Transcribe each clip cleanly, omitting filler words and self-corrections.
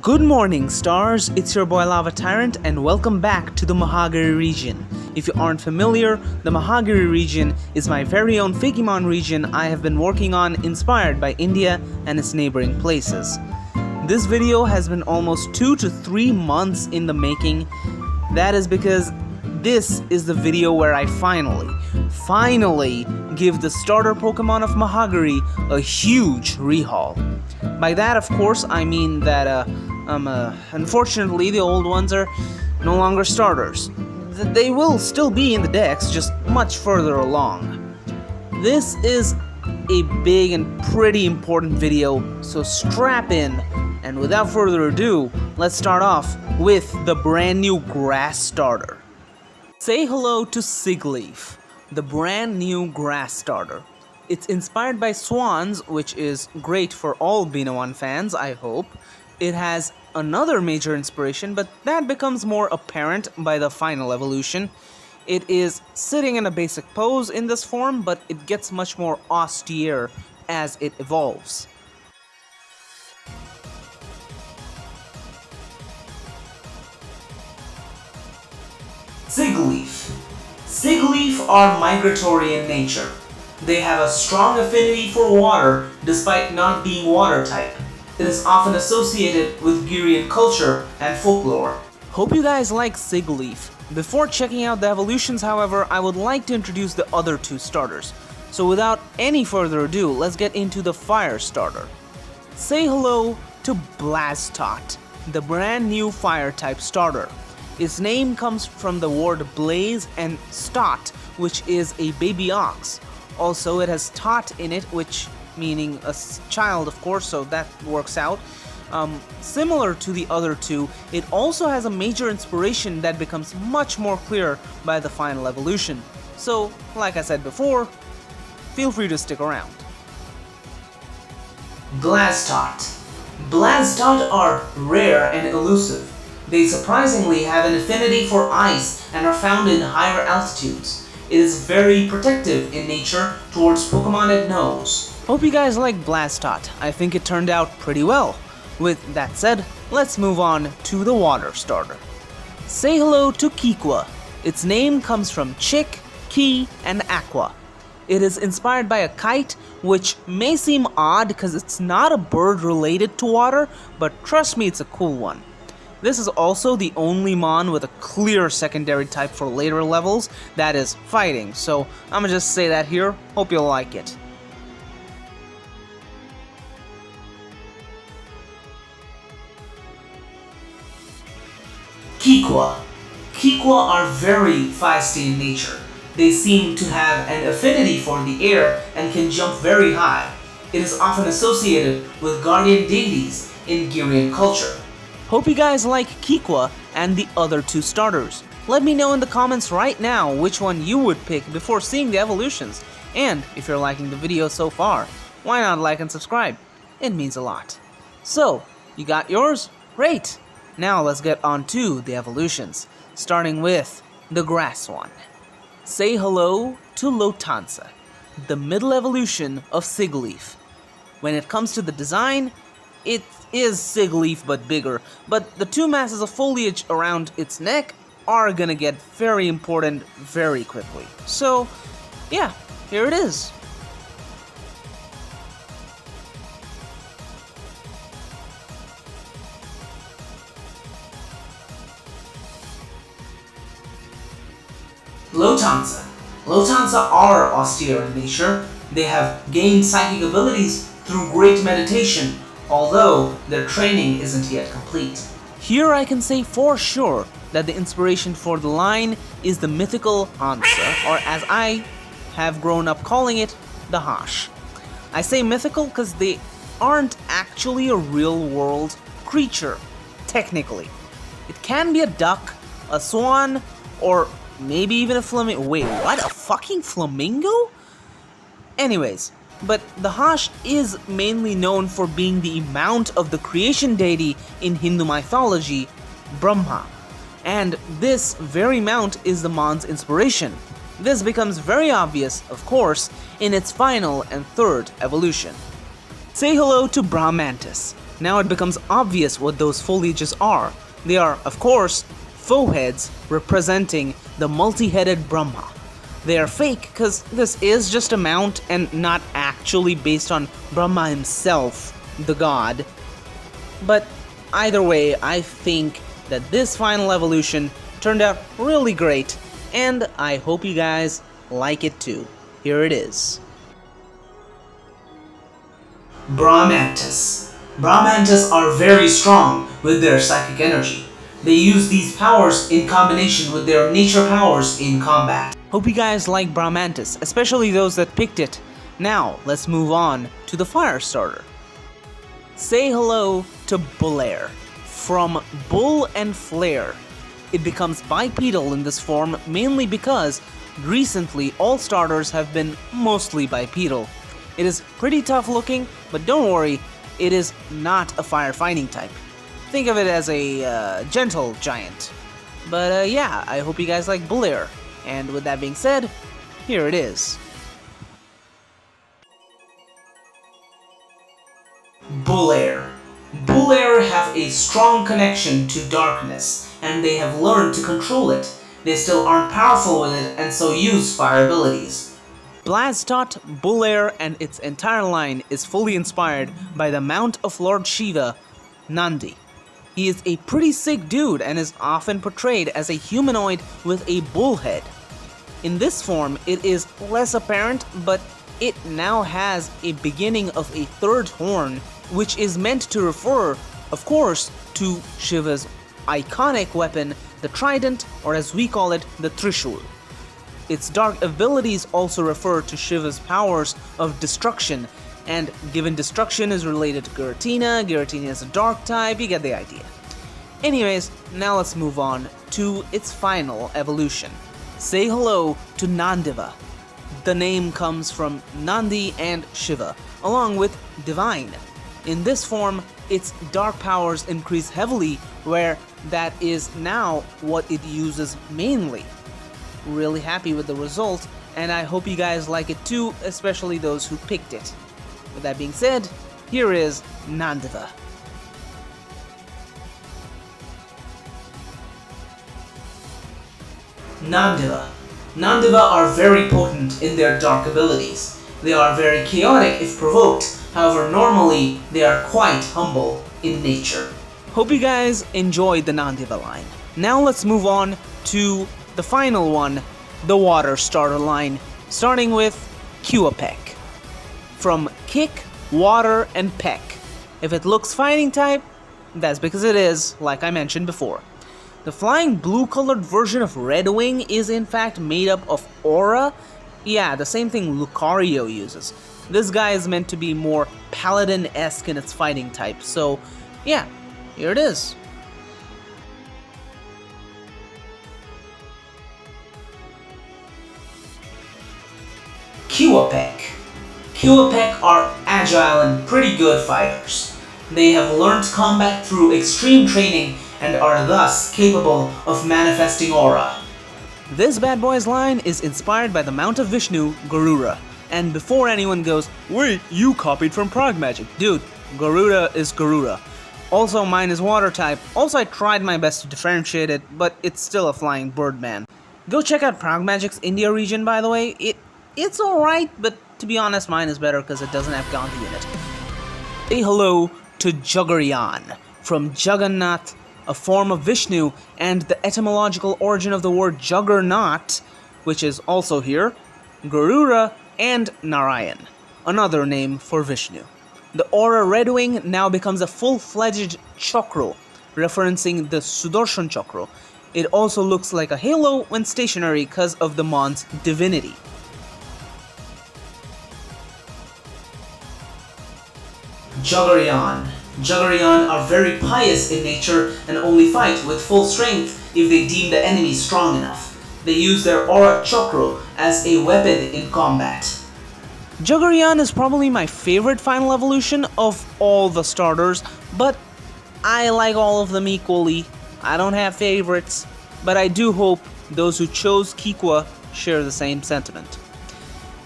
Good morning, stars. It's your boy Lava Tyrant, and welcome back to the Mahagiri region. If you aren't familiar, the Mahagiri region is my very own Fakémon region I have been working on, inspired by India and its neighboring places. This video has been almost 2 to 3 months in the making. That is because this is the video where I finally give the starter Pokemon of Mahagiri a huge rehaul. By that, of course, I mean that unfortunately the old ones are no longer starters. They will still be in the decks, just much further along. This is a big and pretty important video, so strap in, and without further ado, let's start off with the brand new grass starter. Say hello to Siggleaf, the brand new grass starter. It's inspired by swans, which is great for all Binawan fans, I hope. It has another major inspiration, but that becomes more apparent by the final evolution. It is sitting in a basic pose in this form, but it gets much more austere as it evolves. Siggleaf. Siggleaf are migratory in nature. They have a strong affinity for water despite not being water type. It is often associated with Girian culture and folklore. Hope you guys like Siggleaf. Before checking out the evolutions, however, I would like to introduce the other two starters. So without any further ado, let's get into the fire starter. Say hello to Blastoise, the brand new fire type starter. Its name comes from the word blaze and stot, which is a baby ox. Also, it has tot in it, which meaning a child, of course, so that works out. Similar to the other two, it also has a major inspiration that becomes much more clear by the final evolution. So, like I said before, feel free to stick around. Blastoise. Blastoise are rare and elusive. They surprisingly have an affinity for ice and are found in higher altitudes. It is very protective in nature towards Pokemon it knows. Hope you guys like Blastoise. I think it turned out pretty well. With that said, let's move on to the water starter. Say hello to Kikwa. Its name comes from Chick, Ki, and Aqua. It is inspired by a kite, which may seem odd because it's not a bird related to water, but trust me, it's a cool one. This is also the only mon with a clear secondary type for later levels, that is fighting, so I'ma just say that here, hope you'll like it. Kikwa. Kikwa are very feisty in nature. They seem to have an affinity for the air and can jump very high. It is often associated with guardian deities in Girian culture. Hope you guys like Kikwa and the other two starters. Let me know in the comments right now which one you would pick before seeing the evolutions. And if you're liking the video so far, why not like and subscribe? It means a lot. So, you got yours? Great! Now let's get on to the evolutions, starting with the grass one. Say hello to Lotansa, the middle evolution of Siggleaf. When it comes to the design, it is Siggleaf but bigger, but the two masses of foliage around its neck are gonna get very important very quickly. So, yeah, here it is. Lotansa. Lotansa are austere in nature. They have gained psychic abilities through great meditation, although their training isn't yet complete. Here I can say for sure that the inspiration for the line is the mythical Ansa, or as I have grown up calling it, the Hash. I say mythical because they aren't actually a real-world creature, technically. It can be a duck, a swan, or maybe even a flamingo. Wait, what? A fucking flamingo? Anyways, but the Hash is mainly known for being the mount of the creation deity in Hindu mythology, Brahma. And this very mount is the mon's inspiration. This becomes very obvious, of course, in its final and third evolution. Say hello to Brahmantis, Now it becomes obvious what those foliages are. They are, of course, foreheads representing the multi-headed Brahma. They are fake because this is just a mount and not actually based on Brahma himself, the god. But either way, I think that this final evolution turned out really great, and I hope you guys like it too. Here it is. Brahmantis. Brahmantis are very strong with their psychic energy. They use these powers in combination with their nature powers in combat. Hope you guys like Brahmantis, especially those that picked it. Now, let's move on to the fire starter. Say hello to Bullaire. From Bull and Flare. It becomes bipedal in this form mainly because recently all starters have been mostly bipedal. It is pretty tough looking, but don't worry, it is not a firefighting type. Think of it as a gentle giant. But yeah, I hope you guys like Bullaire. And with that being said, here it is. Bullaire. Bullaire have a strong connection to darkness, and they have learned to control it. They still aren't powerful with it, and so use fire abilities. Blastot, Bullaire, and its entire line is fully inspired by the Mount of Lord Shiva, Nandi. He is a pretty sick dude and is often portrayed as a humanoid with a bull head. In this form, it is less apparent, but it now has a beginning of a third horn, which is meant to refer, of course, to Shiva's iconic weapon, the trident, or as we call it, the Trishul. Its dark abilities also refer to Shiva's powers of destruction, and given destruction is related to Giratina is a dark type, you get the idea. Anyways, now let's move on to its final evolution. Say hello to Nandiva. The name comes from Nandi and Shiva, along with Divine. In this form, its dark powers increase heavily, where that is now what it uses mainly. Really happy with the result, and I hope you guys like it too, especially those who picked it. With that being said, here is Nandiva. Nandiva. Nandiva are very potent in their dark abilities. They are very chaotic if provoked, however normally they are quite humble in nature. Hope you guys enjoyed the Nandiva line. Now let's move on to the final one, the water starter line, starting with Cuapec. From Kick, Water, and Peck. If it looks fighting type, that's because it is, like I mentioned before. The flying blue-colored version of Red Wing is in fact made up of Aura. Yeah, the same thing Lucario uses. This guy is meant to be more Paladin-esque in its fighting type, so yeah, here it is. Cuapec. Cuapec are agile and pretty good fighters. They have learned combat through extreme training and are thus capable of manifesting aura. This bad boy's line is inspired by the Mount of Vishnu, Garuda. And before anyone goes, wait, you copied from Prog Magic. Dude, Garuda is Garuda. Also, mine is water type. Also, I tried my best to differentiate it, but it's still a flying bird man. Go check out Prog Magic's India region, by the way. It's alright, but to be honest, mine is better because it doesn't have Gandhi in it. Say hello to Juggernaut. From Juggernaut, a form of Vishnu, and the etymological origin of the word Juggernaut, which is also here, Garuda and Narayan, another name for Vishnu. The aura Red Wing now becomes a full-fledged chakra, referencing the Sudarshan chakra. It also looks like a halo when stationary because of the mon's divinity. Juggernaut. Juggernaut are very pious in nature and only fight with full strength if they deem the enemy strong enough. They use their aura chakra as a weapon in combat. Juggernaut is probably my favorite final evolution of all the starters, but I like all of them equally. I don't have favorites, but I do hope those who chose Kikwa share the same sentiment.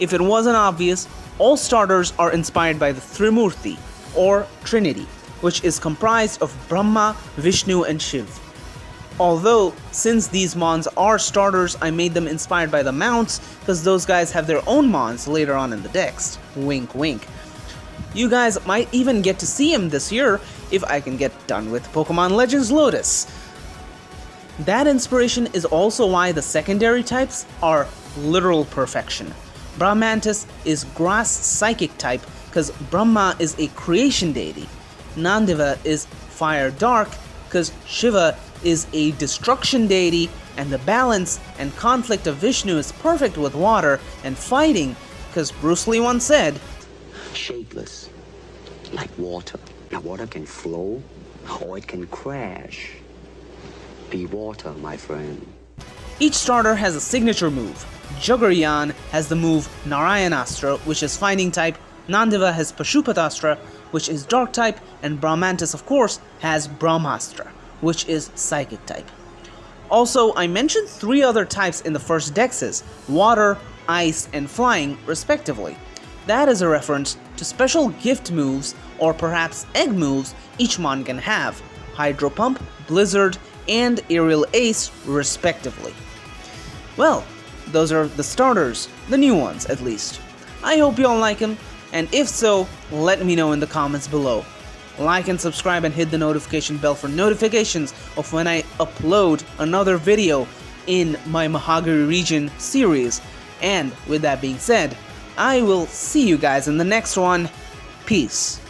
If it wasn't obvious, all starters are inspired by the Trimurti, or Trinity, which is comprised of Brahma, Vishnu, and Shiv. Although, since these mons are starters, I made them inspired by the mounts, because those guys have their own mons later on in the decks. Wink wink. You guys might even get to see him this year if I can get done with Pokemon Legends Lotus. That inspiration is also why the secondary types are literal perfection. Brahmantis is grass psychic type because Brahma is a creation deity. Nandiva is fire dark because Shiva is a destruction deity, and the balance and conflict of Vishnu is perfect with water and fighting because Bruce Lee once said, shapeless, like water. Now water can flow or it can crash. Be water, my friend. Each starter has a signature move. Juggernaut has the move Narayanastra, which is fighting type, Nandiva has Pashupatastra, which is dark type, and Brahmantis, of course, has Brahmastra, which is psychic type. Also, I mentioned 3 other types in the first dexes, water, ice, and flying, respectively. That is a reference to special gift moves, or perhaps egg moves, each mon can have, Hydro Pump, Blizzard, and Aerial Ace, respectively. Well, those are the starters, the new ones at least. I hope you all like them, and if so, let me know in the comments below. Like and subscribe and hit the notification bell for notifications of when I upload another video in my Mahagiri region series. And with that being said, I will see you guys in the next one. Peace.